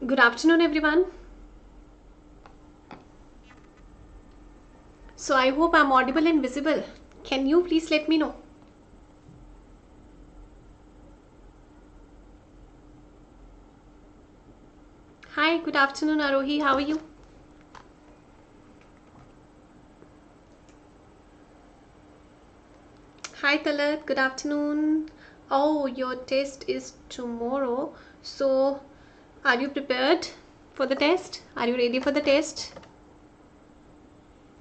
Good afternoon, everyone. So I hope I'm audible and visible. Can you please let me know? Hi, good afternoon, Arohi. How are you? Hi, Talat. Good afternoon. Oh, your test is tomorrow. So, are you prepared for the test? Are you ready for the test?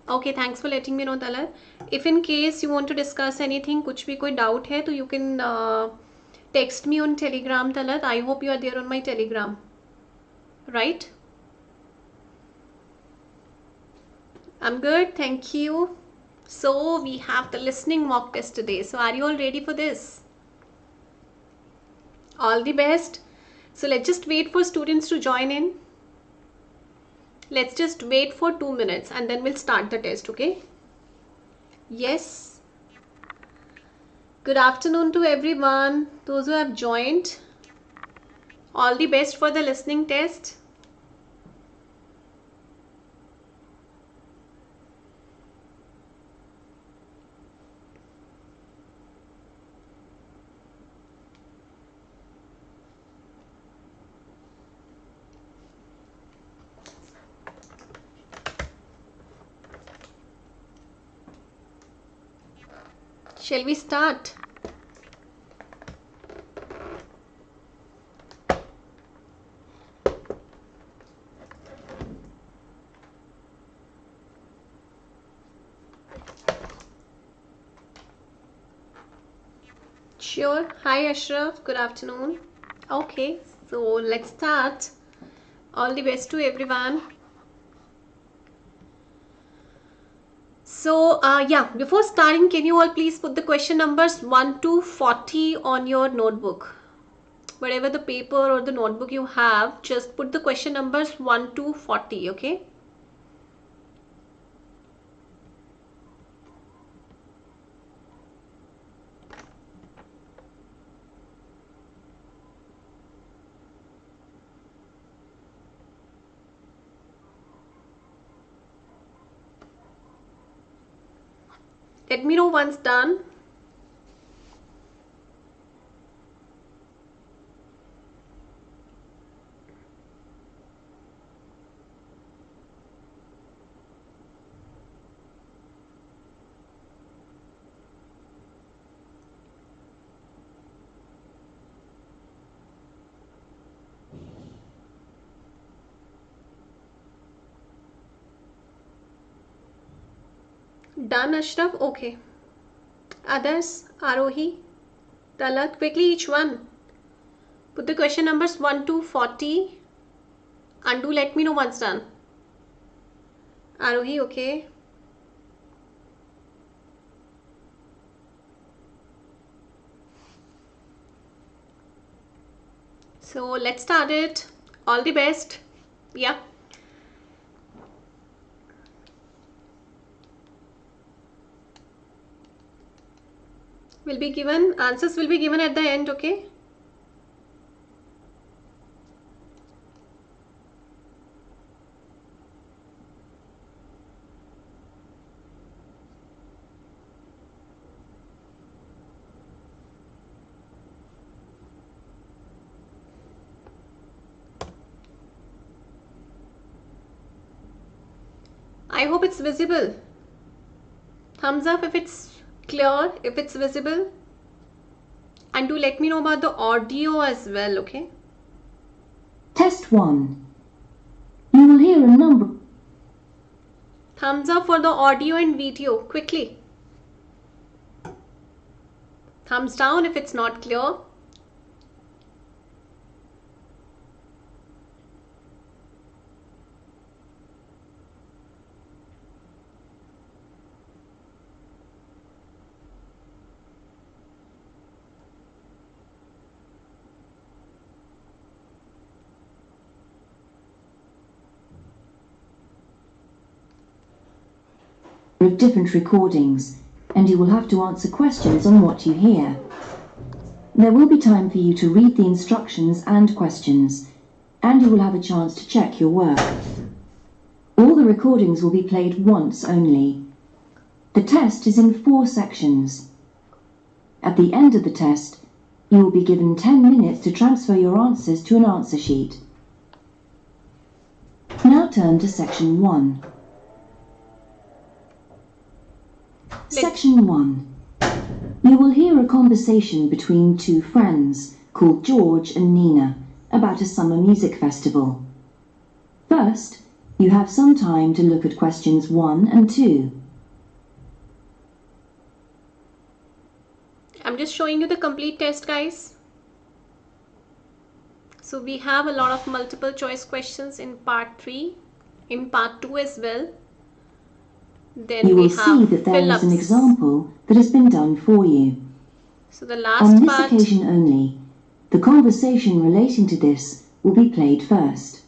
Okay, thanks for letting me know, Talat. If in case you want to discuss anything, कुछ भी कोई doubt है, तो you can text me on Telegram, Talat. I hope you are there on my Telegram. Right? I'm good, thank you. So we have the listening mock test today. So are you all ready for this? All the best. So let's just wait for students to join in. Let's just wait for 2 minutes and then we'll start the test, okay? Yes. Good afternoon to everyone. Those who have joined. All the best for the listening test. Shall we start? Sure. Hi Ashraf, good afternoon. Okay, so let's start. All the best to everyone. So yeah, before starting, can you all please put the question numbers 1 to 40 on your notebook? Whatever the paper or the notebook you have, just put the question numbers 1 to 40, okay? Let me know once done. Done, Ashraf? Okay. Others? Arohi? Talat? Quickly, each one. Put the question numbers 1 to 40. And do let me know once done. Arohi, okay. So let's start it. All the best. Yeah. Will be given, answers will be given at the end, okay? I hope it's visible. Thumbs up if it's clear, if it's visible. And do let me know about the audio as well, okay? Test 1. You will hear a number. Thumbs up for the audio and video, quickly. Thumbs down if it's not clear. Of different recordings, and you will have to answer questions on what you hear. There will be time for you to read the instructions and questions. and you will have a chance to check your work. All the recordings will be played once only. The test is in 4 sections. At the end of the test, you will be given 10 minutes to transfer your answers to an answer sheet. Now turn to Section 1. Section 1. You will hear a conversation between 2 friends called George and Nina about a summer music festival. First, you have some time to look at questions 1 and 2. I'm just showing you the complete test, guys. So we have a lot of multiple choice questions in part 3, in part 2 as well. Then you we will have see that there is an example that has been done for you. So the last On this part, occasion only, the conversation relating to this will be played first.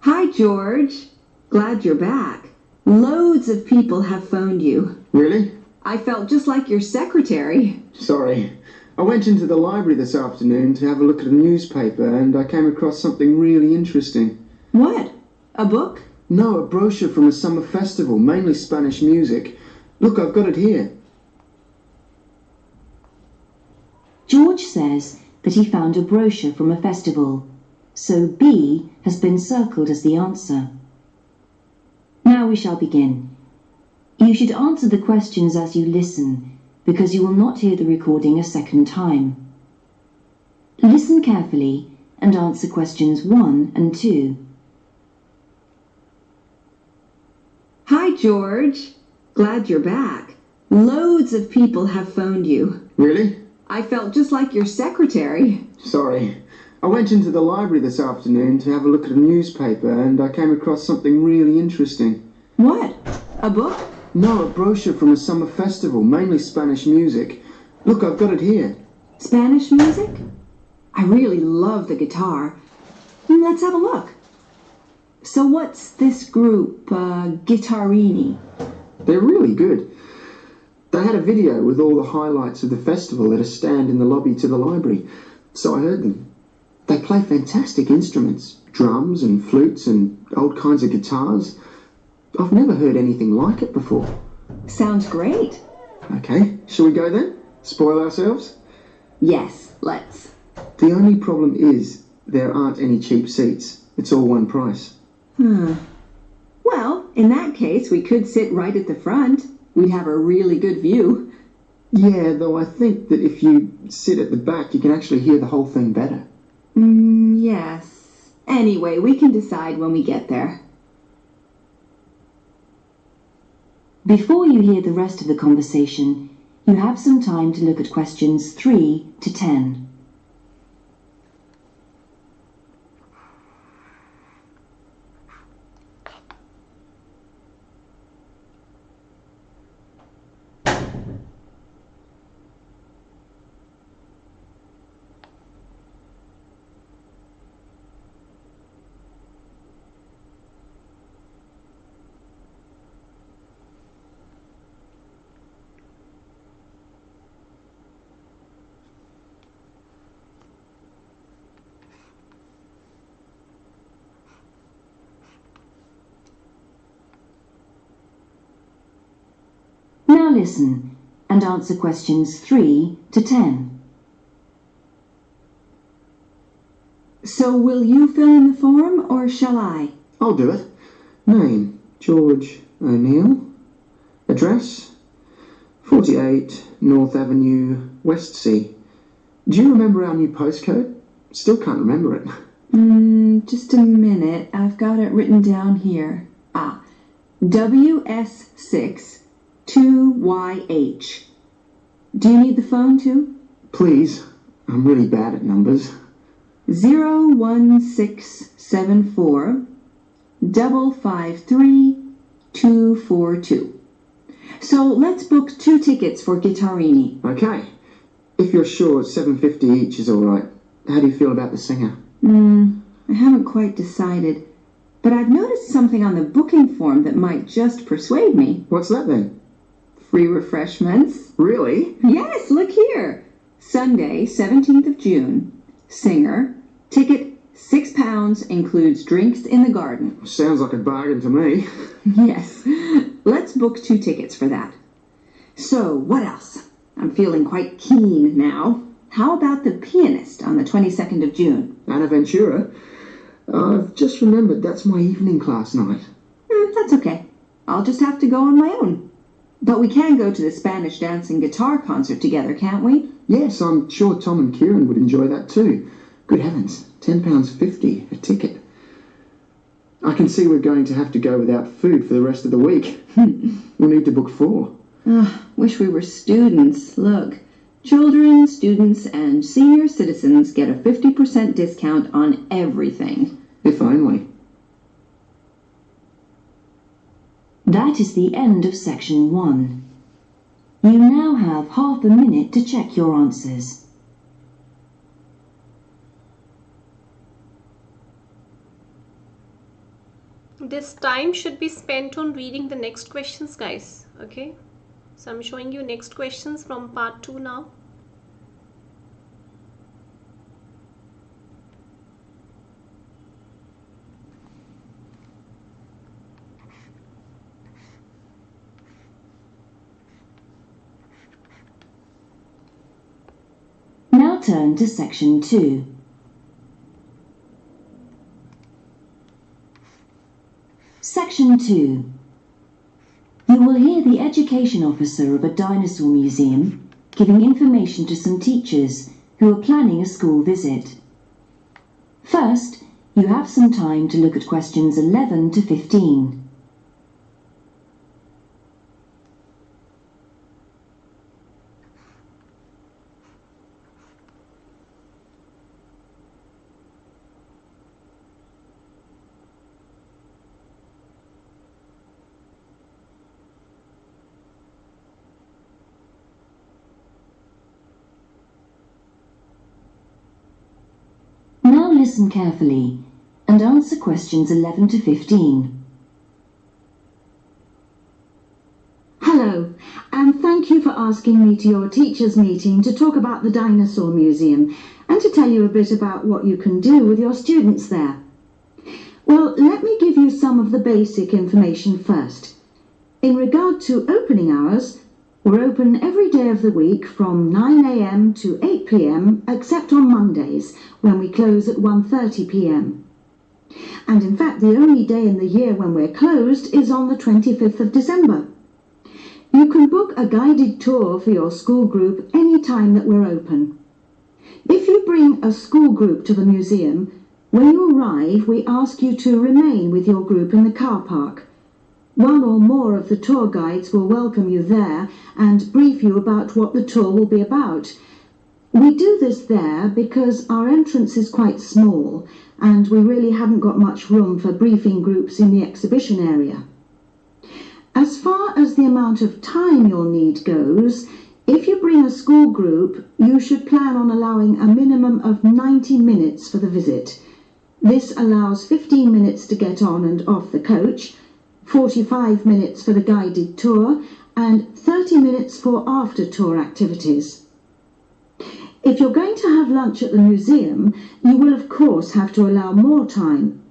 Hi, George. Glad you're back. Loads of people have phoned you. Really? I felt just like your secretary. Sorry. I went into the library this afternoon to have a look at a newspaper and I came across something really interesting. What? A book? No, a brochure from a summer festival, mainly Spanish music. Look, I've got it here. George says that he found a brochure from a festival, so B has been circled as the answer. Now we shall begin. You should answer the questions as you listen, because you will not hear the recording a second time. Listen carefully and answer questions 1 and 2. Hi, George. Glad you're back. Loads of people have phoned you. Really? I felt just like your secretary. Sorry. I went into the library this afternoon to have a look at a newspaper and I came across something really interesting. What? A book? No, a brochure from a summer festival, mainly Spanish music. Look, I've got it here. Spanish music? I really love the guitar. Let's have a look. So what's this group, Guittarini? They're really good. They had a video with all the highlights of the festival at a stand in the lobby to the library, so I heard them. They play fantastic instruments, drums and flutes and old kinds of guitars. I've never heard anything like it before. Sounds great. Okay, shall we go then? Spoil ourselves? Yes, let's. The only problem is there aren't any cheap seats. It's all one price. Well, in that case, we could sit right at the front. We'd have a really good view. Yeah, though I think that if you sit at the back, you can actually hear the whole thing better. Yes. Anyway, we can decide when we get there. Before you hear the rest of the conversation, you have some time to look at questions 3 to 10. Now listen and answer questions 3 to 10. So will you fill in the form, or shall I? I'll do it. Name, George O'Neill. Address, 48 North Avenue, West Sea. Do you remember our new postcode? Still can't remember it. Just a minute. I've got it written down here. WS6 2YH. Do you need the phone too? Please. I'm really bad at numbers. 01674 553 242. So let's book 2 tickets for Guittarini. Okay. If you're sure $7.50 each is all right. How do you feel about the singer? I haven't quite decided, but I've noticed something on the booking form that might just persuade me. What's that then? Free refreshments. Really? Yes, look here. Sunday, 17th of June, Singer. Ticket £6, includes drinks in the garden. Sounds like a bargain to me. Yes. Let's book 2 tickets for that. So, what else? I'm feeling quite keen now. How about the pianist on the 22nd of June? Anna Ventura? I've just remembered that's my evening class night. That's okay. I'll just have to go on my own. But we can go to the Spanish dancing guitar concert together, can't we? Yes, I'm sure Tom and Kieran would enjoy that too. Good heavens, £10.50 a ticket. I can see we're going to have to go without food for the rest of the week. We'll need to book 4. Wish we were students. Look, children, students, and senior citizens get a 50% discount on everything. If only. That is the end of section 1. You now have half a minute to check your answers. This time should be spent on reading the next questions, guys. Okay, so I'm showing you next questions from part 2 now. Now turn to section 2. Section 2. You will hear the education officer of a dinosaur museum giving information to some teachers who are planning a school visit. First, you have some time to look at questions 11 to 15. Now listen carefully and answer questions 11 to 15. Hello, and thank you for asking me to your teachers' meeting to talk about the Dinosaur Museum and to tell you a bit about what you can do with your students there. Well, let me give you some of the basic information first. In regard to opening hours, we're open every day of the week from 9 a.m. to 8 p.m. except on Mondays when we close at 1:30 p.m. And in fact, the only day in the year when we're closed is on the 25th of December. You can book a guided tour for your school group any time that we're open. If you bring a school group to the museum, when you arrive, we ask you to remain with your group in the car park. One or more of the tour guides will welcome you there and brief you about what the tour will be about. We do this there because our entrance is quite small and we really haven't got much room for briefing groups in the exhibition area. As far as the amount of time you'll need goes, if you bring a school group, you should plan on allowing a minimum of 90 minutes for the visit. This allows 15 minutes to get on and off the coach, 45 minutes for the guided tour, and 30 minutes for after-tour activities. If you're going to have lunch at the museum, you will of course have to allow more time.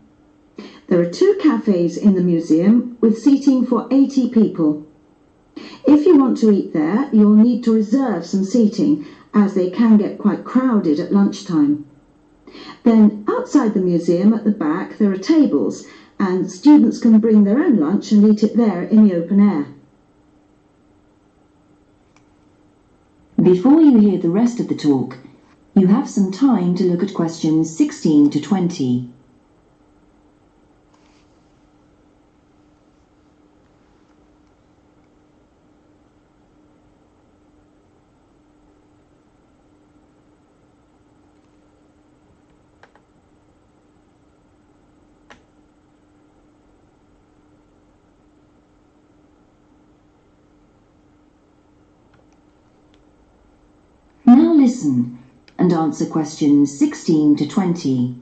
There are 2 cafes in the museum with seating for 80 people. If you want to eat there, you'll need to reserve some seating, as they can get quite crowded at lunchtime. Then outside the museum at the back there are tables, and students can bring their own lunch and eat it there in the open air. Before you hear the rest of the talk, you have some time to look at questions 16 to 20. Now listen and answer questions 16 to 20.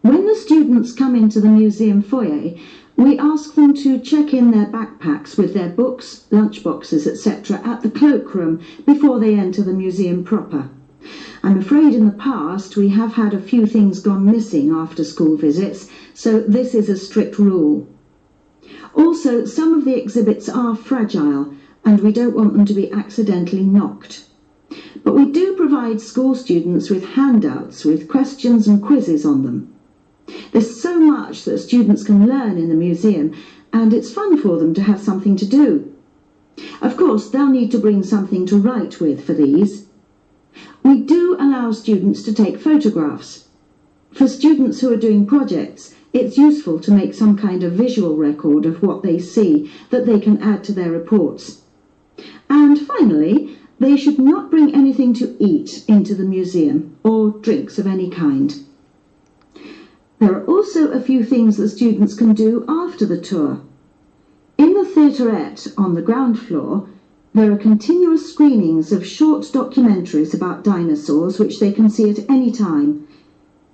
When the students come into the museum foyer, We ask them to check in their backpacks with their books, lunchboxes, etc. at the cloakroom before they enter the museum proper. I'm afraid in the past we have had a few things gone missing after school visits, so this is a strict rule. Also, some of the exhibits are fragile and we don't want them to be accidentally knocked. But we do provide school students with handouts with questions and quizzes on them. There's so much that students can learn in the museum, and it's fun for them to have something to do. Of course, they'll need to bring something to write with for these. We do allow students to take photographs. For students who are doing projects, it's useful to make some kind of visual record of what they see that they can add to their reports. And finally, they should not bring anything to eat into the museum or drinks of any kind. There are also a few things that students can do after the tour. In the theaterette on the ground floor, there are continuous screenings of short documentaries about dinosaurs which they can see at any time.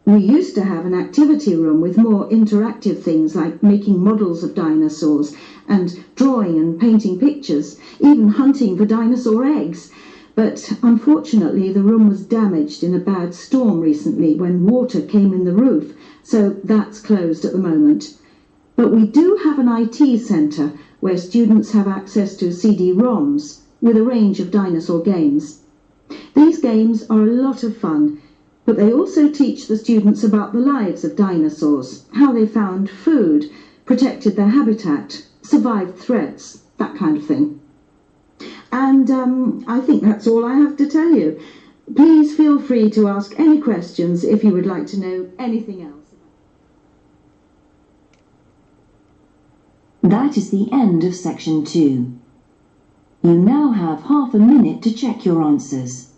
We used to have an activity room with more interactive things like making models of dinosaurs and drawing and painting pictures, even hunting for dinosaur eggs. But unfortunately the room was damaged in a bad storm recently when water came in the roof, so that's closed at the moment. But we do have an IT centre where students have access to CD-ROMs with a range of dinosaur games. These games are a lot of fun, but they also teach the students about the lives of dinosaurs, how they found food, protected their habitat, survived threats, that kind of thing. And I think that's all I have to tell you. Please feel free to ask any questions if you would like to know anything else. That is the end of section 2. You now have half a minute to check your answers.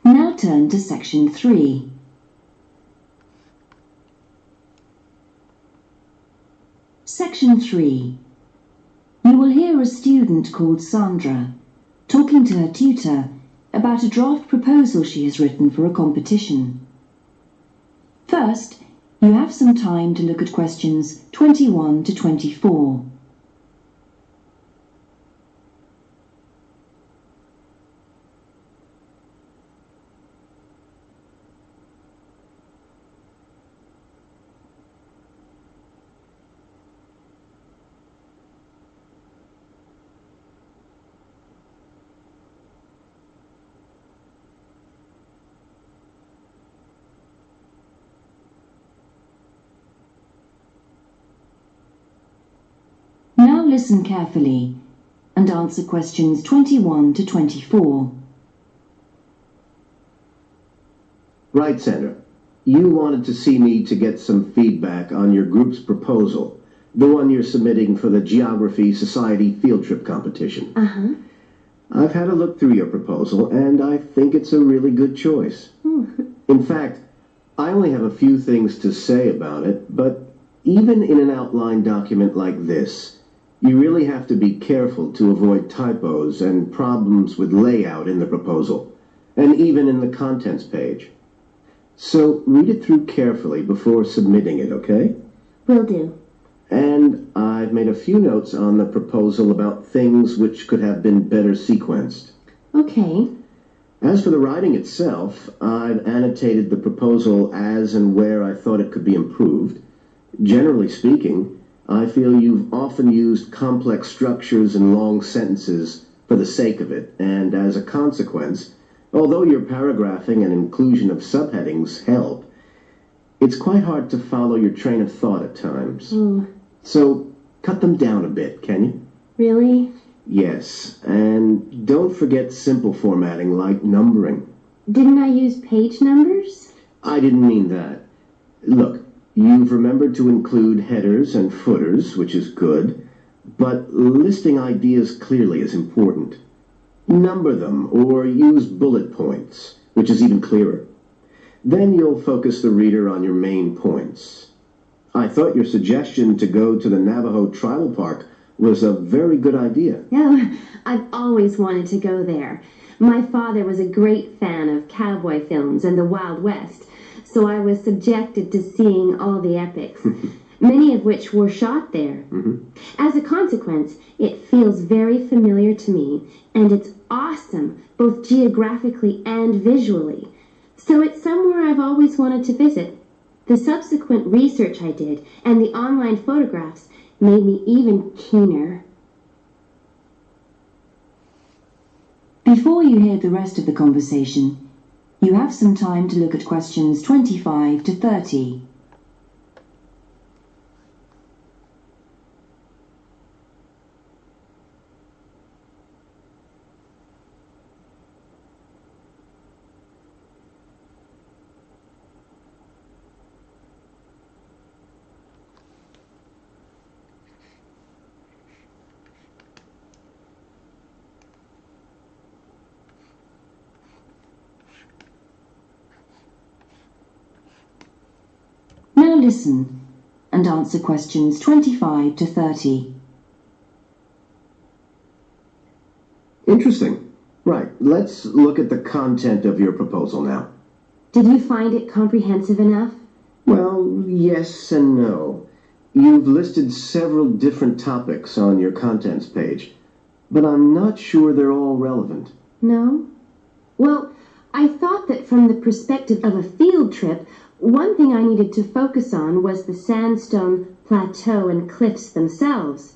Now turn to section 3. Section 3. You will hear a student called Sandra talking to her tutor about a draft proposal she has written for a competition. First, you have some time to look at questions 21 to 24. Now listen carefully and answer questions 21 to 24. Right, Sandra. You wanted to see me to get some feedback on your group's proposal, the one you're submitting for the Geography Society field trip competition. I've had a look through your proposal, and I think it's a really good choice. In fact, I only have a few things to say about it, but even in an outline document like this, you really have to be careful to avoid typos and problems with layout in the proposal, and even in the contents page. So read it through carefully before submitting it, okay? Will do. And I've made a few notes on the proposal about things which could have been better sequenced. Okay. As for the writing itself, I've annotated the proposal as and where I thought it could be improved. Generally speaking, I feel you've often used complex structures and long sentences for the sake of it, and as a consequence, although your paragraphing and inclusion of subheadings help, it's quite hard to follow your train of thought at times. So cut them down a bit, can you? Really? Yes, and don't forget simple formatting like numbering. Didn't I use page numbers? I didn't mean that. Look, You've remembered to include headers and footers, which is good, but listing ideas clearly is important. Number them or use bullet points, which is even clearer. Then you'll focus the reader on your main points. I thought your suggestion to go to the Navajo Tribal Park was a very good idea. Oh, I've always wanted to go there. My father was a great fan of cowboy films and the Wild West, so I was subjected to seeing all the epics, many of which were shot there. As a consequence, it feels very familiar to me, and it's awesome, both geographically and visually. So it's somewhere I've always wanted to visit. The subsequent research I did and the online photographs made me even keener. Before you hear the rest of the conversation, you have some time to look at questions 25 to 30. Now listen and answer questions 25 to 30. Interesting. Right, let's look at the content of your proposal now. Did you find it comprehensive enough? Well, yes and no. You've listed several different topics on your contents page, but I'm not sure they're all relevant. No? Well, I thought that from the perspective of a field trip, one thing I needed to focus on was the sandstone plateau and cliffs themselves.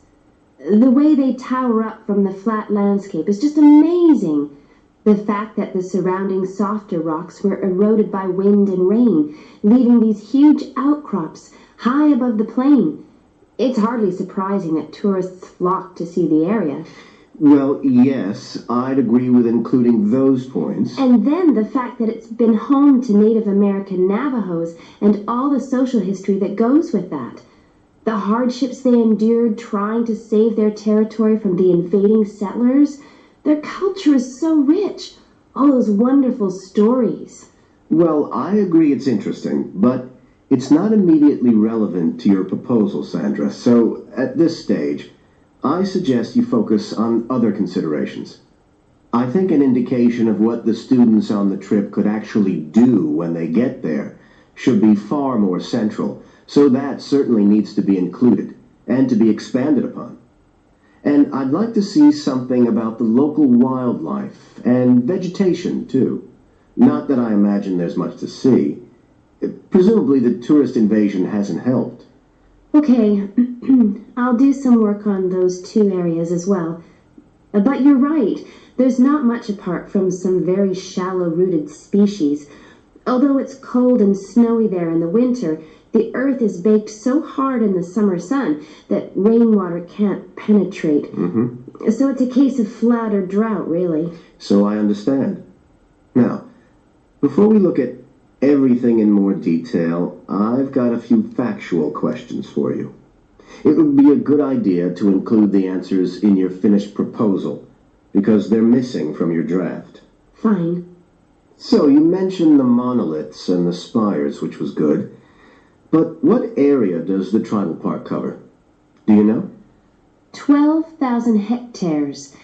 The way they tower up from the flat landscape is just amazing. The fact that the surrounding softer rocks were eroded by wind and rain, leaving these huge outcrops high above the plain. It's hardly surprising that tourists flock to see the area. Well, yes, I'd agree with including those points. And then the fact that it's been home to Native American Navajos and all the social history that goes with that. The hardships they endured trying to save their territory from the invading settlers. Their culture is so rich. All those wonderful stories. Well, I agree it's interesting, but it's not immediately relevant to your proposal, Sandra. So, at this stage, I suggest you focus on other considerations. I think an indication of what the students on the trip could actually do when they get there should be far more central, so that certainly needs to be included and to be expanded upon. And I'd like to see something about the local wildlife and vegetation, too. Not that I imagine there's much to see. Presumably the tourist invasion hasn't helped. Okay, I'll do some work on those two areas as well. But you're right, there's not much apart from some very shallow-rooted species. Although it's cold and snowy there in the winter, the earth is baked so hard in the summer sun that rainwater can't penetrate. So it's a case of flood or drought, really. So I understand. Now, before we look at everything in more detail, I've got a few factual questions for you. It would be a good idea to include the answers in your finished proposal, because they're missing from your draft. Fine. So you mentioned the monoliths and the spires, which was good. But what area does the tribal park cover? Do you know? 12,000 hectares,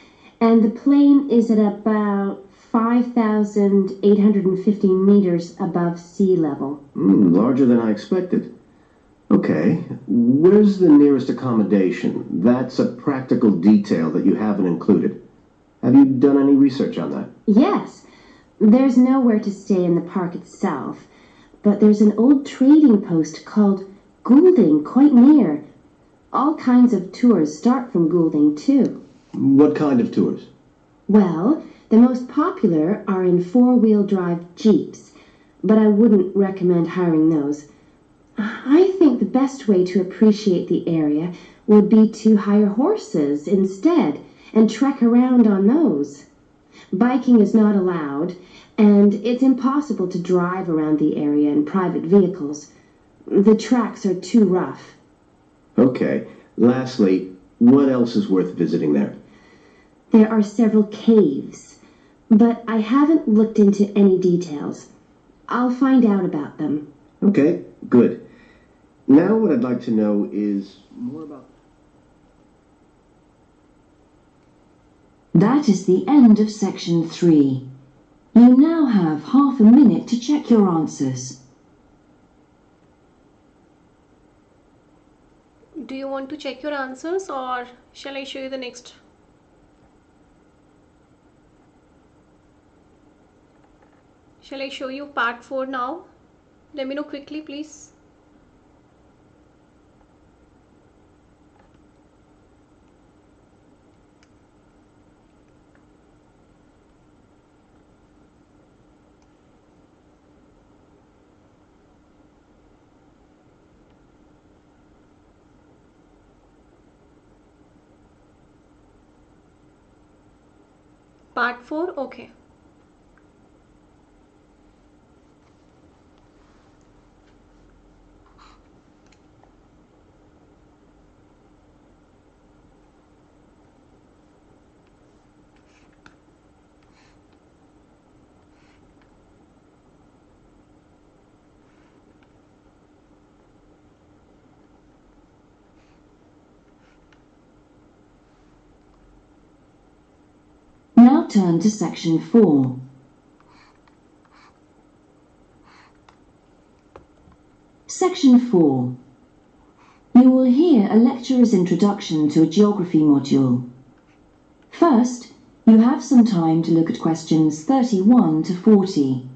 and the plain is at about 5,850 meters above sea level. Larger than I expected. Okay, where's the nearest accommodation? That's a practical detail that you haven't included. Have you done any research on that? Yes, there's nowhere to stay in the park itself, but there's an old trading post called Goulding quite near. All kinds of tours start from Goulding, too. What kind of tours? Well, the most popular are in four-wheel drive Jeeps, but I wouldn't recommend hiring those. I think the best way to appreciate the area would be to hire horses instead and trek around on those. Biking is not allowed, and it's impossible to drive around the area in private vehicles. The tracks are too rough. Okay. Lastly, what else is worth visiting there? There are several caves, but I haven't looked into any details. I'll find out about them. Okay, good. Now what I'd like to know is more about... That is the end of section 3. You now have half a minute to check your answers. Do you want to check your answers, or shall I show you the next? Shall I show you part 4 now? Let me know quickly, please. Part 4, okay. Now turn to section 4. Section 4. You will hear a lecturer's introduction to a geography module. First, you have some time to look at questions 31 to 40.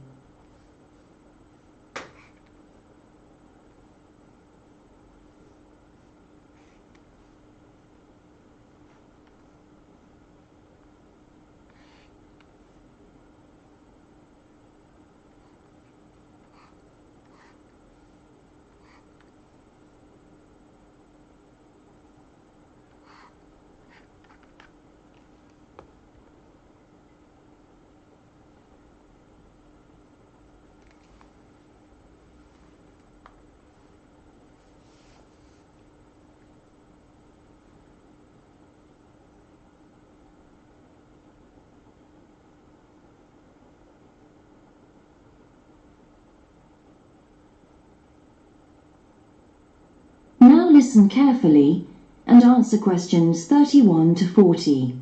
Now listen carefully and answer questions 31 to 40.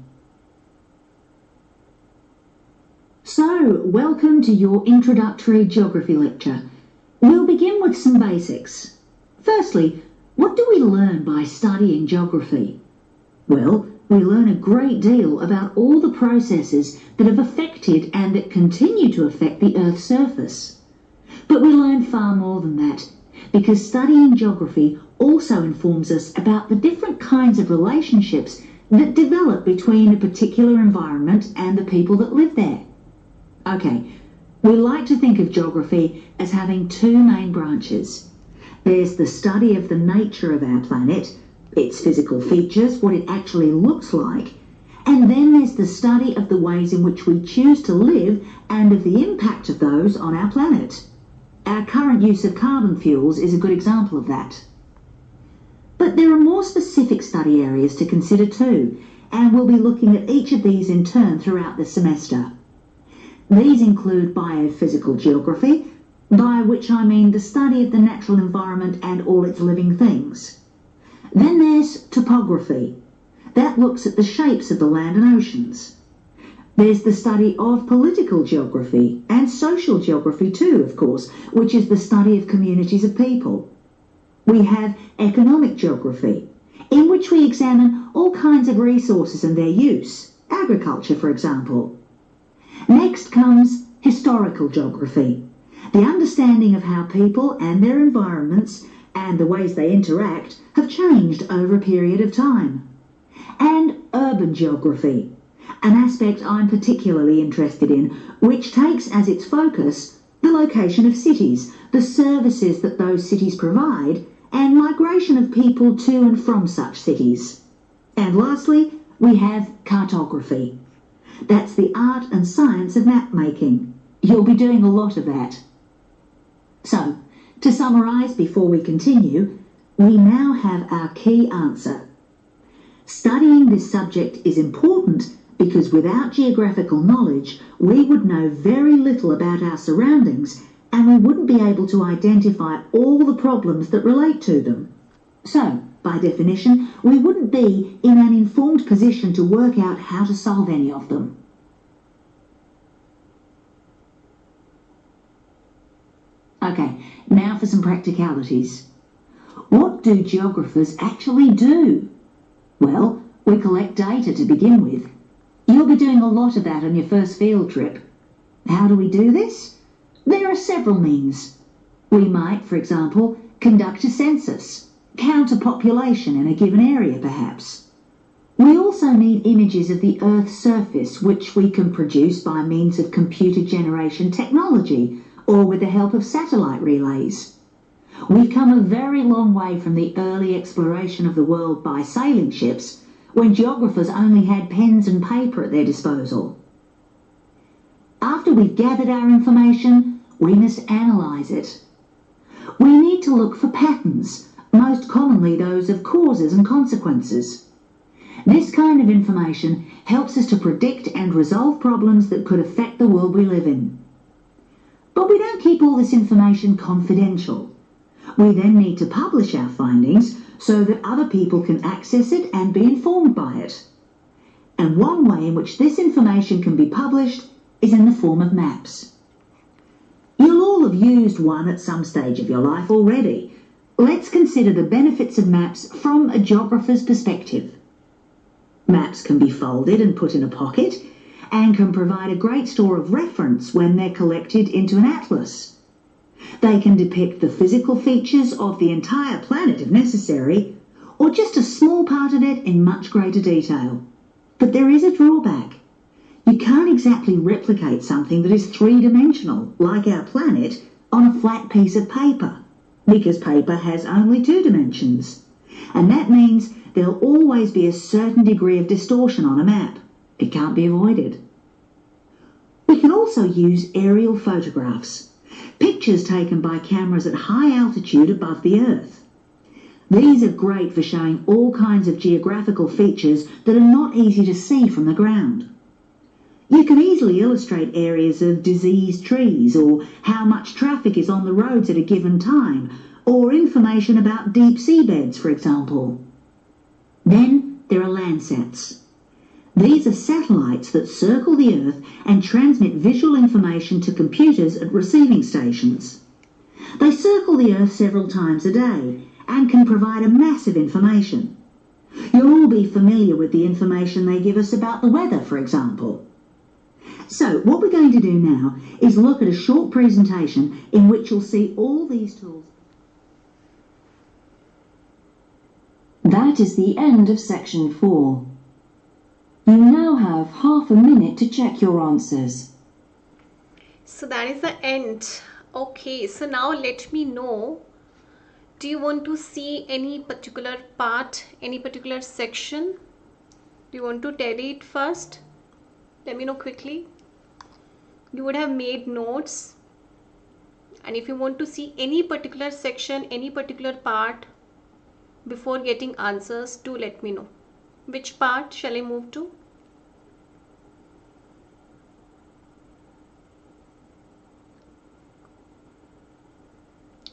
So, welcome to your introductory geography lecture. We'll begin with some basics. Firstly, what do we learn by studying geography? Well, we learn a great deal about all the processes that have affected and that continue to affect the Earth's surface. But we learn far more than that, because studying geography also informs us about the different kinds of relationships that develop between a particular environment and the people that live there. Okay, we like to think of geography as having two main branches. There's the study of the nature of our planet, its physical features, what it actually looks like, and then there's the study of the ways in which we choose to live and of the impact of those on our planet. Our current use of carbon fuels is a good example of that. But there are more specific study areas to consider too, and we'll be looking at each of these in turn throughout the semester. These include biophysical geography, by which I mean the study of the natural environment and all its living things. Then there's topography. That looks at the shapes of the land and oceans. There's the study of political geography and social geography too, of course, which is the study of communities of people. We have economic geography, in which we examine all kinds of resources and their use, agriculture for example. Next comes historical geography, the understanding of how people and their environments and the ways they interact have changed over a period of time. And urban geography, an aspect I'm particularly interested in, which takes as its focus the location of cities, the services that those cities provide, and migration of people to and from such cities. And lastly, we have cartography. That's the art and science of map making. You'll be doing a lot of that. So, To summarise before we continue, we now have our key answer. Studying this subject is important because without geographical knowledge, we would know very little about our surroundings and we wouldn't be able to identify all the problems that relate to them. So, by definition, we wouldn't be in an informed position to work out how to solve any of them. Okay, now for some practicalities. What do geographers actually do? Well, we collect data to begin with. You'll be doing a lot of that on your first field trip. How do we do this? There are several means. We might, for example, conduct a census, count a population in a given area perhaps. We also need images of the Earth's surface which we can produce by means of computer generation technology or with the help of satellite relays. We've come a very long way from the early exploration of the world by sailing ships when geographers only had pens and paper at their disposal. After we've gathered our information, we must analyse it. We need to look for patterns, most commonly those of causes and consequences. This kind of information helps us to predict and resolve problems that could affect the world we live in. But we don't keep all this information confidential. We then need to publish our findings so that other people can access it and be informed by it. And one way in which this information can be published is in the form of maps. You'll all have used one at some stage of your life already. Let's consider the benefits of maps from a geographer's perspective. Maps can be folded and put in a pocket and can provide a great store of reference when they're collected into an atlas. They can depict the physical features of the entire planet if necessary, or just a small part of it in much greater detail. But there is a drawback. You can't exactly replicate something that is three-dimensional, like our planet, on a flat piece of paper, because paper has only two dimensions. And that means there'll always be a certain degree of distortion on a map. It can't be avoided. We can also use aerial photographs, pictures taken by cameras at high altitude above the Earth. These are great for showing all kinds of geographical features that are not easy to see from the ground. You can easily illustrate areas of diseased trees, or how much traffic is on the roads at a given time, or information about deep seabeds, for example. Then there are Landsats. These are satellites that circle the Earth and transmit visual information to computers at receiving stations. They circle the Earth several times a day and can provide a massive information. You'll all be familiar with the information they give us about the weather, for example. So what we're going to do now is look at a short presentation in which you'll see all these tools. That is the end of section 4. You now have half a minute to check your answers. So that is the end. Okay, so now let me know, do you want to see any particular part, any particular section? Do you want to tally it first? Let me know quickly. You would have made notes, and if you want to see any particular section, any particular part before getting answers, do let me know. Which part shall I move to?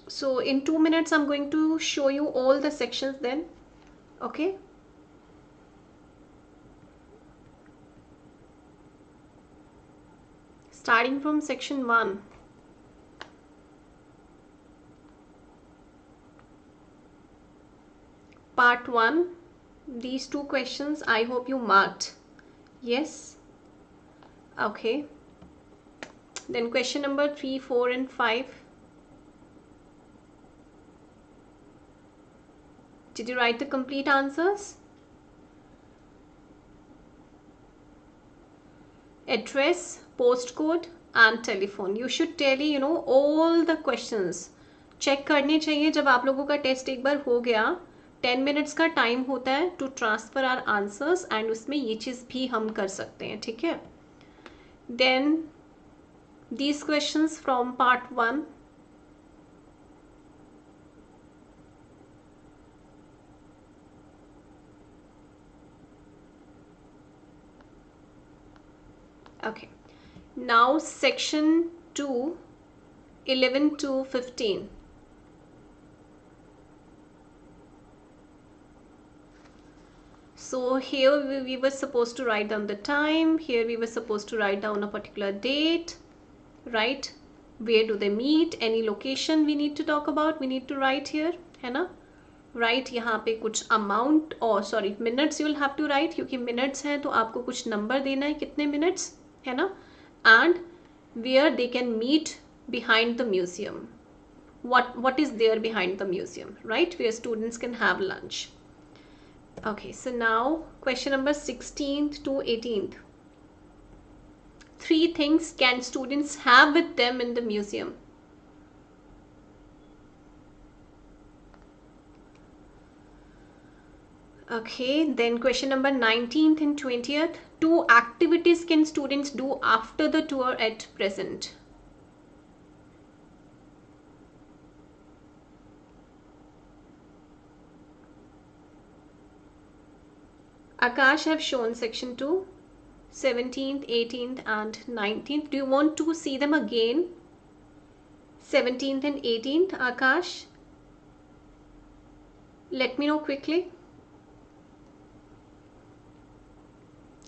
So in 2 minutes I'm going to show you all the sections then. Okay. Starting from section 1. Part 1. These two questions I hope you marked. Yes. Okay. Then question number 3, 4 and 5. Did you write the complete answers? Address, postcode and telephone. You should tally, all the questions. Check करने चाहिए जब आप लोगों का test एक बार हो गया. 10 minutes का टाइम होता है to transfer our answers, and उसमें ये चीज़ भी हम कर सकते हैं. ठीक है. Then these questions from part 1. Okay. Now section 2, 11 to 15. So here we were supposed to write down the time. Here we were supposed to write down a particular date, right? Where do they meet? Any location we need to talk about, we need to write here, है ना? Write यहाँ पे कुछ amount और sorry minutes you will have to write, क्योंकि minutes हैं तो आपको कुछ number देना है कितने minutes, है ना? And where they can meet behind the museum. What is there behind the museum, right? Where students can have lunch. Okay, so now question number 16th to 18th. 3 things can students have with them in the museum? Okay, then question number 19th and 20th. 2 activities can students do after the tour at present? Akash have shown section 2, 17th, 18th and 19th. Do you want to see them again? 17th and 18th, Akash? Let me know quickly.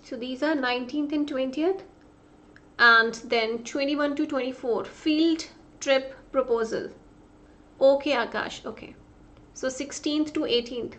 So these are 19th and 20th. And then 21 to 24, field trip proposal. Okay, Akash, okay. So 16th to 18th.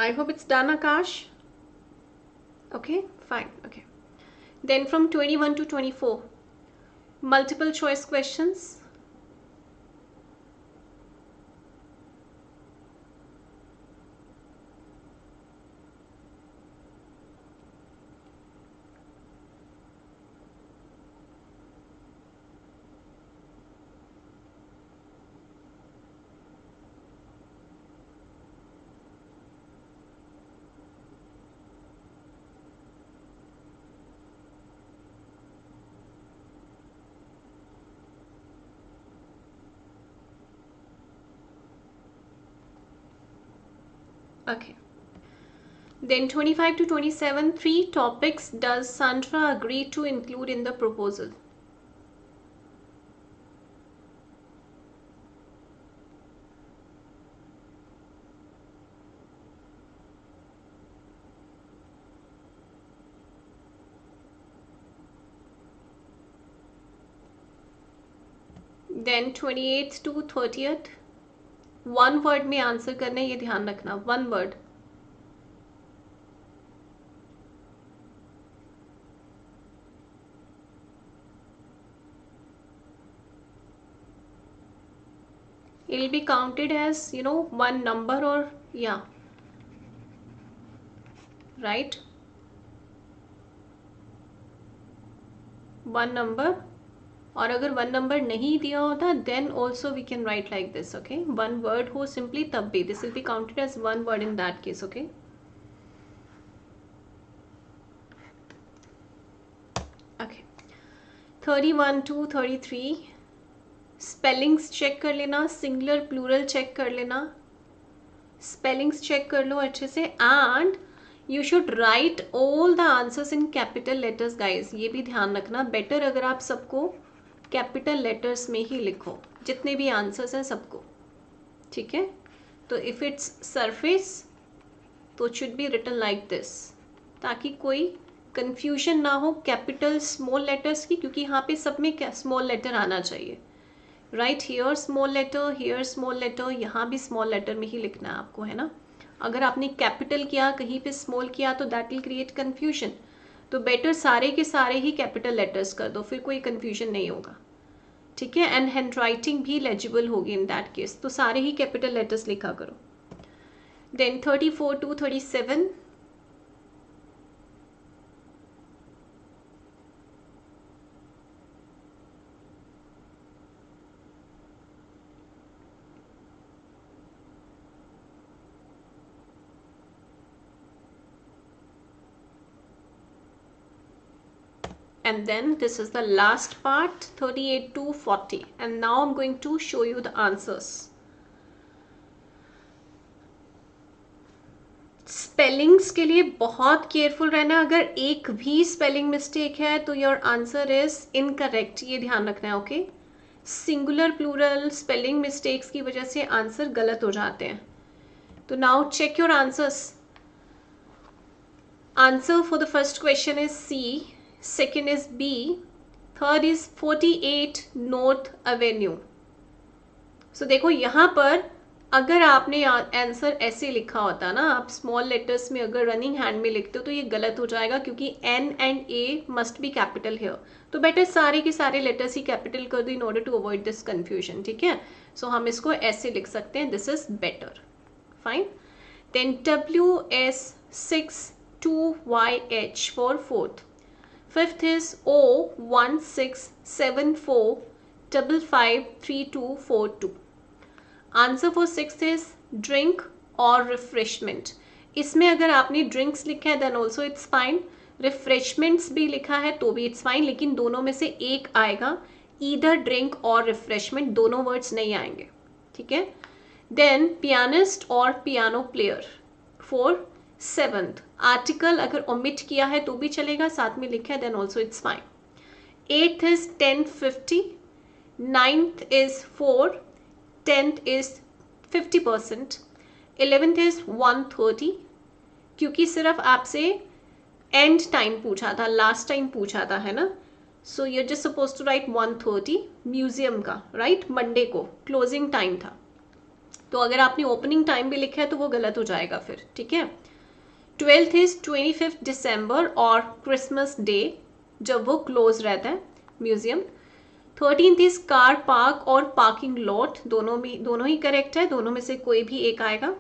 I hope it's done, Akash. Okay, fine. Okay. Then from 21 to 24, multiple choice questions. Okay. Then 25 to 27, 3 topics does Sandra agree to include in the proposal? Then 28th to 30th, 1 word में answer करना है, ये ध्यान रखना, 1 word. It will be counted as, you know, 1 number or yeah, right? 1 number. और अगर 1 number नहीं दिया होता, then also we can write like this, okay? 1 word हो simply तब भी, this will be counted as 1 word in that case, okay? Okay. 31 to 33, spellings check कर लेना, singular plural check कर लेना, spellings check कर लो अच्छे से, and you should write all the answers in capital letters, guys. ये भी ध्यान रखना, better अगर आप सबको कैपिटल लेटर्स में ही लिखो, जितने भी आंसर्स हैं सबको, ठीक है? तो इफ़ इट्स सरफेस तो it should be written like this, ताकि कोई कंफ्यूजन ना हो कैपिटल स्मॉल लेटर्स की, क्योंकि यहाँ पे सब में स्मॉल लेटर आना चाहिए, right? Here small letter, here small letter, यहाँ भी स्मॉल लेटर में ही लिखना है आपको, है ना? अगर आपने कैपिटल किया कहीं पे स्मॉल किया तो दैट विल क्रिएट कन्फ्यूजन, तो बेटर सारे के सारे ही कैपिटल लेटर्स कर दो, फिर कोई कन्फ्यूजन नहीं होगा, ठीक है? एंड हैंड राइटिंग भी लेजिबल होगी इन दैट केस, तो सारे ही कैपिटल लेटर्स लिखा करो. Then 34 to 37, and then this is the last part, 38 to 40. And now I'm going to show you the answers. Spellings के लिए बहुत केयरफुल रहना. अगर एक भी स्पेलिंग मिस्टेक है तो योर आंसर इज इनकरेक्ट, ये ध्यान रखना है. Okay, singular plural spelling mistakes की वजह से आंसर गलत हो जाते हैं. तो now check your answers. Answer for the first question is C, second is B, third is 48 north avenue. So देखो यहाँ पर अगर आपने आंसर ऐसे लिखा होता ना, आप स्मॉल लेटर्स में अगर रनिंग हैंड में लिखते हो तो ये गलत हो जाएगा, क्योंकि N and A must be capital here. तो बेटर सारे के सारे लेटर्स ही कैपिटल कर दो in order to avoid this confusion. ठीक है, सो हम इसको ऐसे लिख सकते हैं, this is better. Fine. Then WS62YH for fourth. Fifth is O1674553242. Answer for six is drink और रिफ्रेशमेंट. इसमें अगर आपने ड्रिंक्स लिखा है then also it's fine, refreshments भी लिखा है तो भी इट्स फाइन, लेकिन दोनों में से एक आएगा. ईदर ड्रिंक और रिफ्रेशमेंट, दोनों वर्ड्स नहीं आएंगे. ठीक है. देन पियानिस्ट और piano player for seventh. Article अगर ओमिट किया है तो भी चलेगा, साथ में लिखा है then also it's fine. Eighth is 1050, ninth is 4, 10th is 50%, 11th is 130, क्योंकि सिर्फ आपसे एंड टाइम पूछा था, लास्ट टाइम पूछा था, है ना. So you just suppose to write 130 museum का, राइट. मंडे को क्लोजिंग टाइम था, तो अगर आपने ओपनिंग टाइम भी लिखा है तो वो गलत हो जाएगा फिर. ठीक है. 12th इज 25 दिसंबर और क्रिसमस डे, जब वो क्लोज रहता है museum. 13th is car park और पार्किंग लॉट, दोनों ही करेक्ट है, दोनों में से कोई भी एक आएगा.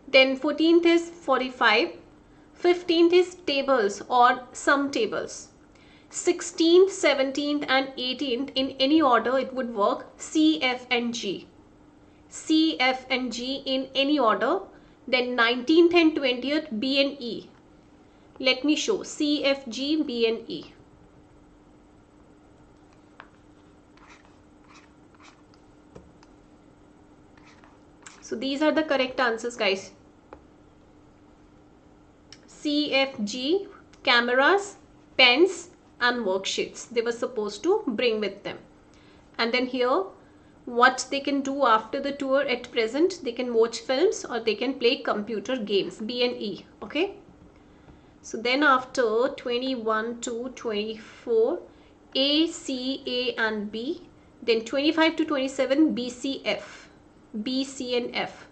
Then 14th is 45. 15th is tables और some tables. 16th, 17th and 18th in any order it would work. C, F and G. C, F and G in any order. Then 19th and 20th B and E. Let me show. C, F, G, B and E. So these are the correct answers, guys. C, F, G, cameras, pens and worksheets they were supposed to bring with them. And then here what they can do after the tour at present, they can watch films or they can play computer games, B and E. Okay, so then after 21 to 24 A, C, A and B. Then 25 to 27 B, C, F. B, C and F.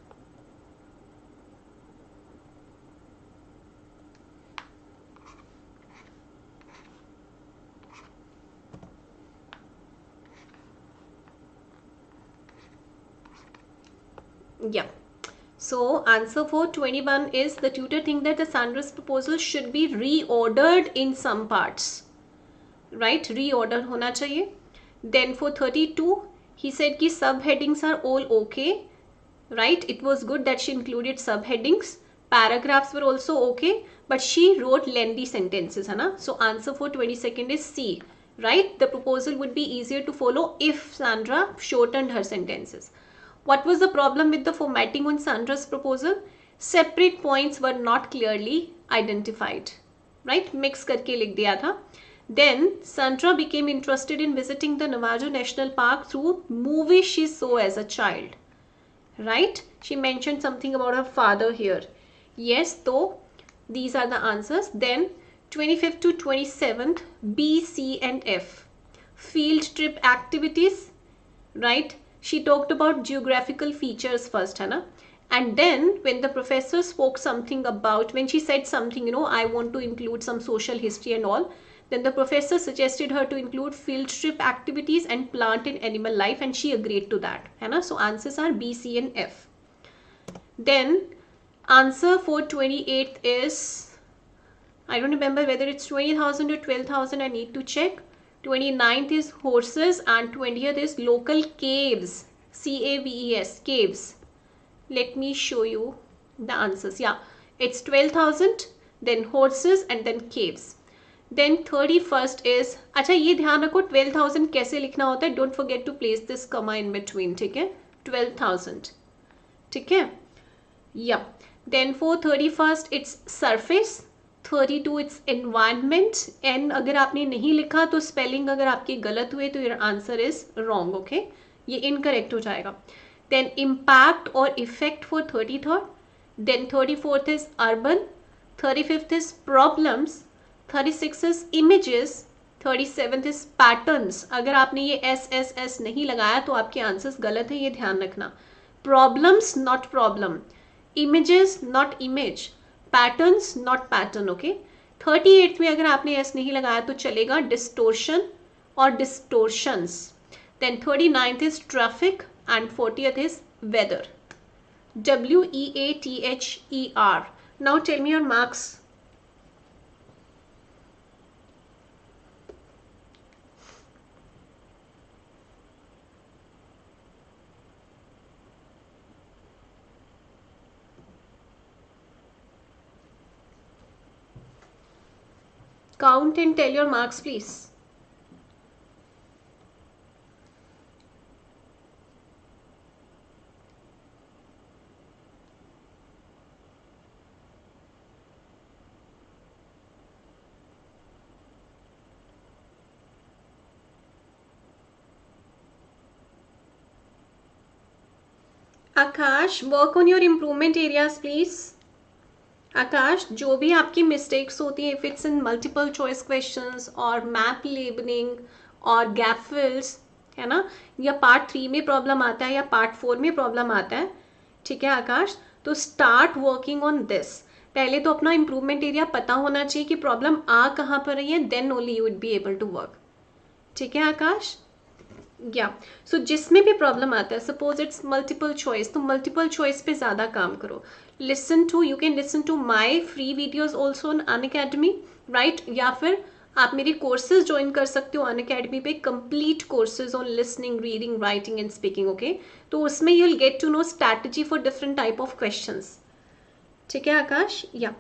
Yeah. So answer for 21 is the tutor think that the Sandra's proposal should be reordered in some parts. Right? Reorder hona chahiye. Then for 32, he said ki subheadings are all okay. Right? It was good that she included subheadings. Paragraphs were also okay, but she wrote lengthy sentences. है ना? So answer for 22nd is C. Right? The proposal would be easier to follow if Sandra shortened her sentences. What was the problem with the formatting on Sandra's proposal? Separate points were not clearly identified. Right? Mix करके लिख दिया था. Then Sandra became interested in visiting the Navajo National Park through movies she saw as a child. Right? She mentioned something about her father here. Yes, though these are the answers. Then 25th to 27th B, C and F. Field trip activities. Right? She talked about geographical features first, है ना? And then when the professor spoke something about, when she said something, you know, I want to include some social history and all, then the professor suggested her to include field trip activities and plant and animal life, and she agreed to that, है ना? So answers are B, C and F. Then answer for 28th is, I don't remember whether it's 20,000 or 12,000, I need to check. 29th is horses and 20th is local caves. C-A-V-E-S, caves. Let me show you the answers. Yeah, it's 12,000, then horses and then caves. Then 31st is, अच्छा ये ध्यान रखो 12,000 कैसे लिखना होता है, don't forget to place this comma in between, ठीक है, 12,000, ठीक है, या then for 31st it's surface, 32 it's environment, and अगर आपने नहीं लिखा तो स्पेलिंग अगर आपकी गलत हुए तो your answer is wrong, okay, ये इनकरेक्ट हो जाएगा. देन इम्पैक्ट और effect for 33rd, then 34th is urban, 35th is problems, 36 is images, 37th is patterns. अगर आपने ये एस नहीं लगाया तो आपके आंसर्स गलत है, ये ध्यान रखना. Problems not problem, images not image, patterns not pattern, okay. 38th में अगर आपने एस नहीं लगाया तो चलेगा, डिस्टोर्शन और distortions. Then 39th is traffic and 40th is weather. WEATHER. Now tell me your marks. Count and tell your marks, please. Akash, work on your improvement areas please. Akash, जो भी आपकी मिस्टेक्स होती हैं, if it's in multiple choice questions और map labelling और gap fills, है ना, या पार्ट 3 में प्रॉब्लम आता है या पार्ट 4 में प्रॉब्लम आता है, ठीक है आकाश, तो स्टार्ट वर्किंग ऑन दिस. पहले तो अपना इम्प्रूवमेंट एरिया पता होना चाहिए कि प्रॉब्लम आ कहाँ पर रही है, then only you would be able to work, ठीक है आकाश. या सो जिसमें भी प्रॉब्लम आता है, सपोज इट्स मल्टीपल चॉइस, तो मल्टीपल चॉइस पे ज़्यादा काम करो. Listen to, you can listen to my free videos also on Unacademy, right, या फिर आप मेरे कोर्सेज ज्वाइन कर सकते हो अनअकैडमी पे, complete courses on listening, reading, writing and speaking, okay. तो उसमें you will get to know strategy for different type of questions, ठीक है आकाश. या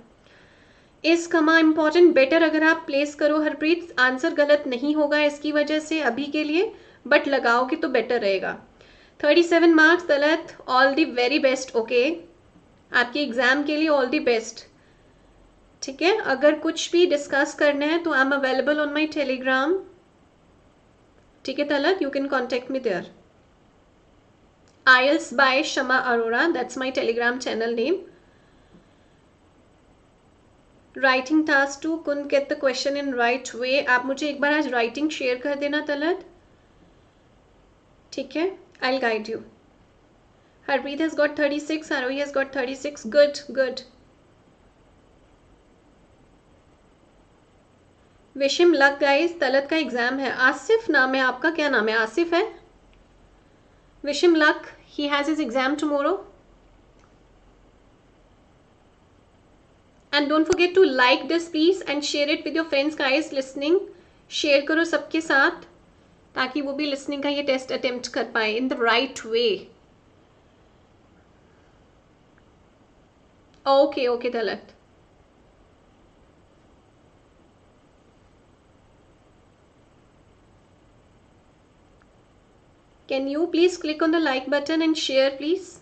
इस कमा इंपॉर्टेंट बेटर अगर आप प्लेस करो हरप्रीत, आंसर गलत नहीं होगा इसकी वजह से अभी के लिए, बट लगाओगे तो बेटर रहेगा. 37 marks Talat, all the very best, okay, आपके एग्जाम के लिए ऑल दी बेस्ट, ठीक है. अगर कुछ भी डिस्कस करना है तो I am available on my Telegram, ठीक है Talat, you can contact me there. IELTS by Shama Arora, that's my telegram channel name. Writing task 2, couldn't get the question in right way. आप मुझे एक बार आज राइटिंग शेयर कर देना तलत, ठीक है, I'll guide you. Harpreet has got 36, Arohi has got 36, good, good. Wish him luck guys, Talat का exam है. आसिफ नाम है आपका, क्या नाम है, आसिफ है. विशिम luck, he has his exam tomorrow. And don't forget to like this please and share it with your friends guys listening. Share करो सबके साथ ताकि वो भी लिसनिंग का ये टेस्ट अटेम्प्ट कर पाए in the right way. Okay okay Talat. Can you please click on the like button and share please?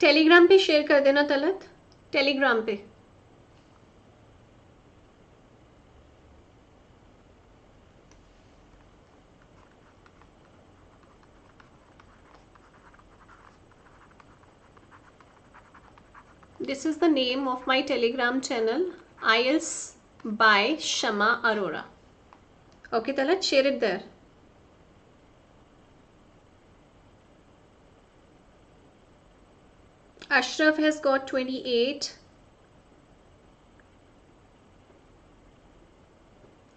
Telegram पे शेयर कर देना तलत, टेलीग्राम पे. This is the name of my telegram channel, IELTS by Shama Arora. Okay Talat, share it there. Ashraf has got 28.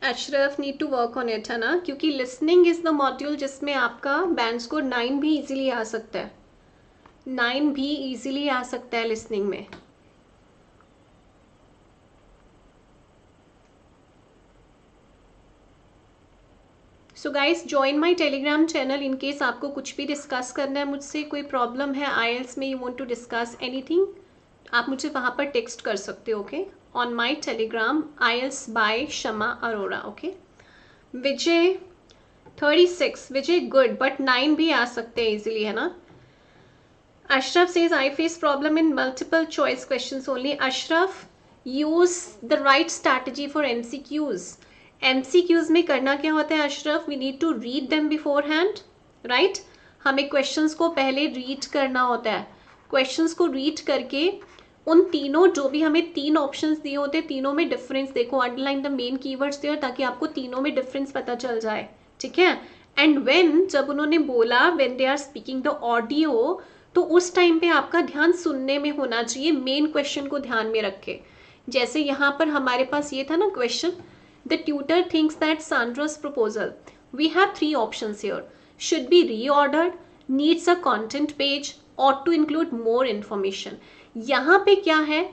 Ashraf need to work on it, है ना, क्योंकि listening is the module जिसमें आपका band score 9 भी easily आ सकता है. 9 भी easily आ सकता है listening में. So guys join my Telegram channel in case आपको कुछ भी डिस्कस करना है मुझसे, कोई प्रॉब्लम है IELTS में, you want to discuss anything, आप मुझे वहाँ पर टेक्स्ट कर सकते हो, okay, on my Telegram IELTS by Shama Arora, okay. Vijay 36, Vijay good, but 9 भी आ सकते हैं इजीली, है ना। Ashraf says I face problem in multiple choice questions only. Ashraf, use the right strategy for MCQs. MCQs में करना क्या होता है Ashraf? We need to read them beforehand, right? हमें questions को पहले read करना होता है. Questions को read करके उन तीनों, जो भी हमें 3 options दिए होते हैं, तीनों में difference देखो, underline the main keywords there, ताकि आपको तीनों में difference पता चल जाए, ठीक है? And when, जब उन्होंने बोला when they are speaking the audio, तो उस टाइम पे आपका ध्यान सुनने में होना चाहिए, मेन क्वेश्चन को ध्यान में रखे. जैसे यहाँ पर हमारे पास ये था ना question, the tutor thinks that Sandra's proposal, we have 3 options here, should be reordered, needs a content page, ought to include more information. यहाँ पे क्या है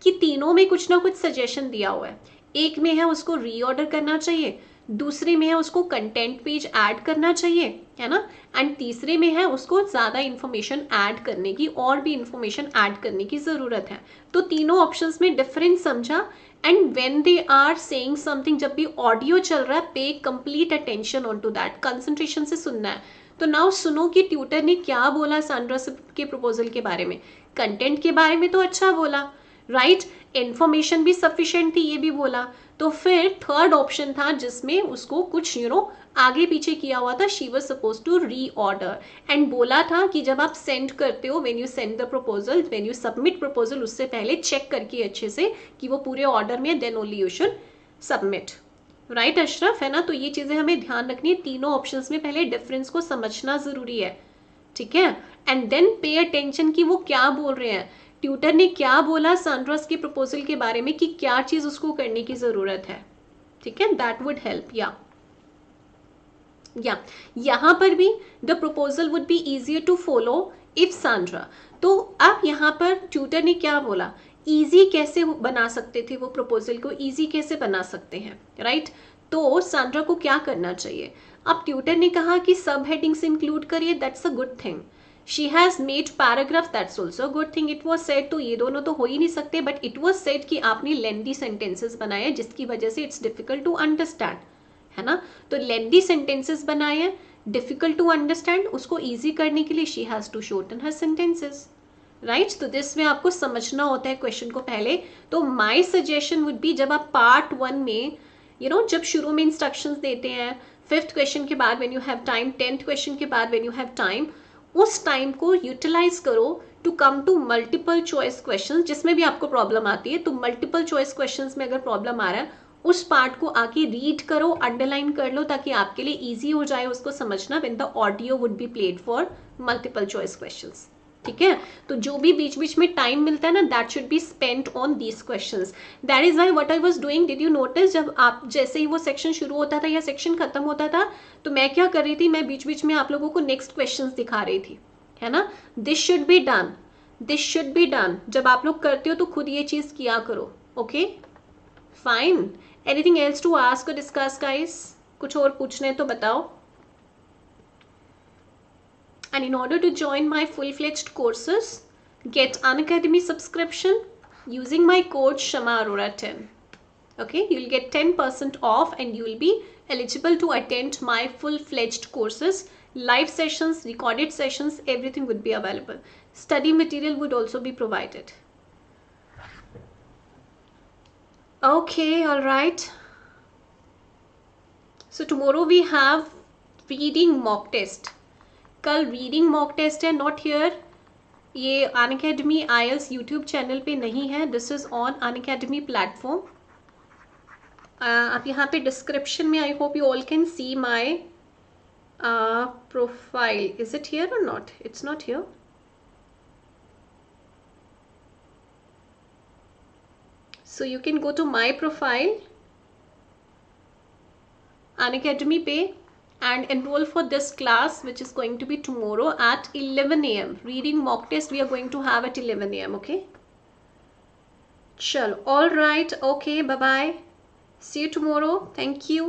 कि तीनों में कुछ ना कुछ सजेशन दिया हुआ है. एक में है उसको रीऑर्डर करना चाहिए, दूसरे में है उसको कंटेंट पेज ऐड करना चाहिए, है ना, एंड तीसरे में है उसको ज़्यादा इन्फॉर्मेशन ऐड करने की, और भी इन्फॉर्मेशन ऐड करने की ज़रूरत है. तो तीनों ऑप्शंस में डिफरेंस समझा. And when they are saying something, जब भी ऑडियो चल रहा है, pay complete attention on to that, concentration से सुनना है. तो नाउ सुनो कि ट्यूटर ने क्या बोला सांड्रा के प्रपोजल के बारे में. कंटेंट के बारे में तो अच्छा बोला, राइट, इन्फॉर्मेशन भी सफिशिएंट थी, ये भी बोला. तो फिर थर्ड ऑप्शन था जिसमें उसको कुछ आगे पीछे किया हुआ था, she was suppose to reorder, and बोला था कि जब आप सेंड करते हो, when you send the proposal, when you submit proposal, उससे पहले चेक करके अच्छे से कि वो पूरे ऑर्डर में, then only you should submit, right Ashraf, है ना. तो ये चीजें हमें ध्यान रखनी है, तीनों ऑप्शंस में पहले डिफरेंस को समझना जरूरी है, ठीक है, एंड देन पे अटेंशन कि वो क्या बोल रहे हैं, ट्यूटर ने क्या बोला सांड्रास के प्रपोजल के बारे में, कि क्या चीज उसको करने की जरूरत है, ठीक है, दैट वुड हेल्प. यहाँ पर भी the proposal would be easier to follow if Sandra. तो अब यहाँ पर ट्यूटर ने क्या बोला, इजी कैसे बना सकते थे, वो प्रपोजल को इजी कैसे बना सकते हैं, राइट. तो सांड्रा को क्या करना चाहिए. अब ट्यूटर ने कहा कि सब हेडिंग्स इंक्लूड करिए, that's a good thing. She has made paragraphs, that's also a good thing. It was said, तो ये दोनों तो हो ही नहीं सकते, but it was said कि आपने lengthy sentences बनाए जिसकी वजह से it's difficult to understand, है ना. तो lengthy sentences बनाए, difficult to understand, उसको easy करने के लिए she has to shorten her sentences, right. तो this में आपको समझना होता है क्वेश्चन को पहले. तो my suggestion would be, जब आप पार्ट 1 में जब शुरू में इंस्ट्रक्शंस देते हैं, 5th क्वेश्चन के बाद when you have time, 10th question के बाद when you have time, उस टाइम को यूटिलाइज करो to come to multiple choice questions. जिसमें भी आपको प्रॉब्लम आती है, तो मल्टीपल चॉइस क्वेश्चंस में अगर प्रॉब्लम आ रहा है, उस पार्ट को आके रीड करो, अंडरलाइन कर लो, ताकि आपके लिए इजी हो जाए उसको समझना when the audio would be played for multiple choice questions, ठीक है. तो जो भी बीच बीच में टाइम मिलता है ना, that should be spent on these questions. That is why what I was doing, did you notice, जब आप जैसे ही वो सेक्शन शुरू होता था या सेक्शन खत्म होता था, तो मैं क्या कर रही थी, मैं बीच बीच में आप लोगों को नेक्स्ट क्वेश्चंस दिखा रही थी, है ना. This should be done, this should be done. जब आप लोग करते हो तो खुद ये चीज किया करो, okay, fine. Anything else to ask और डिस्कस गाइस, कुछ और पूछना है तो बताओ. And in order to join my full-fledged courses, get Unacademy Subscription using my code SHAMAARORA10. Okay, you'll get 10% off and you will be eligible to attend my full-fledged courses. Live sessions, recorded sessions, everything would be available. Study material would also be provided. Okay, all right. So tomorrow we have reading mock test. कल reading mock test है, not here, ये Unacademy IELTS YouTube channel पे नहीं है, this is on Unacademy platform. आप यहाँ पे description में, I hope you all can see my profile. Is it here और not? It's not here. So you can go to my profile Unacademy पे and enroll for this class, which is going to be tomorrow at 11 AM. Reading mock test we are going to have at 11 AM. Okay, chalo, all right, okay, bye bye, see you tomorrow, thank you.